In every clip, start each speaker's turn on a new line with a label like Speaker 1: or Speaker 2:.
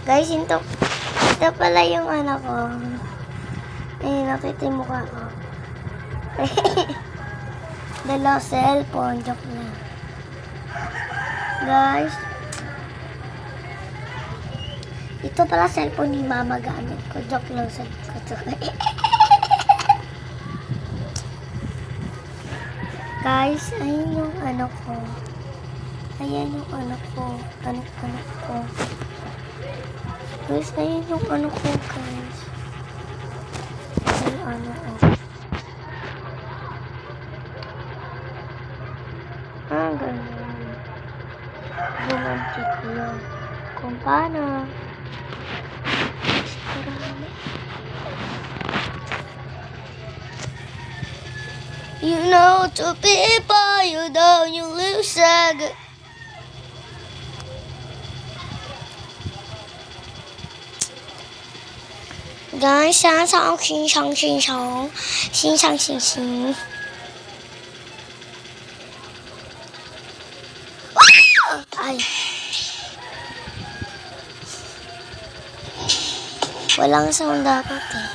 Speaker 1: Guys, ito pala yung anak ko. Nakita yung mukha ko. Dalaw cellphone. Joke na. Guys, ito pala cellphone ni mama gamit ko. Joke lang sa ko to. Guys, ayun yung anak ko. Ayan yung anak ko. Anak ko. Guys, ayun yung anak ko, guys. Ayun anak ko. Ganun. Bumanti ko yun. Kung paano. You know to people you don't you lose a Guys, 想想欣赏欣赏欣赏欣赏。Ay. Walang sound dapat eh.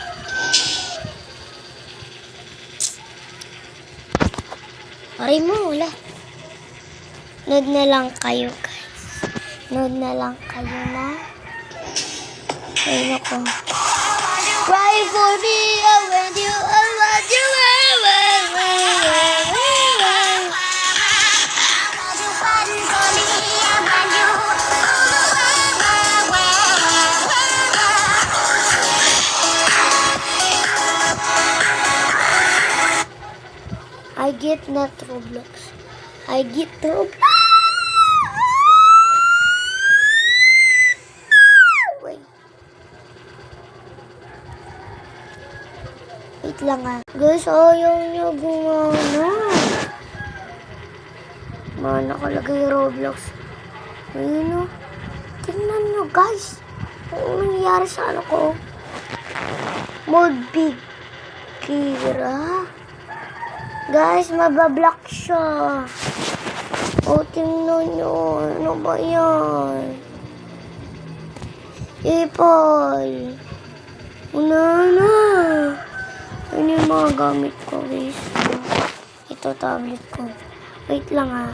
Speaker 1: Aray mo, wala. Nood na lang kayo, guys. Nood na lang kayo na. Ayun ako. Cry for me when you are what you are. I get not Roblox. I get Roblox. Wait lang ah. Guys, ayaw nyo gumana. Mana nakalagay Roblox. Ayun o. Tingnan nyo guys. Ano nangyayari sa ano ko? Mode big. Kira. Guys, mabablock siya. O, tingnan nyo. Ano ba yan? Ipol. Una na. Ano yung mga gamit ko, guys? Ito, tablet ko. Wait lang, ha.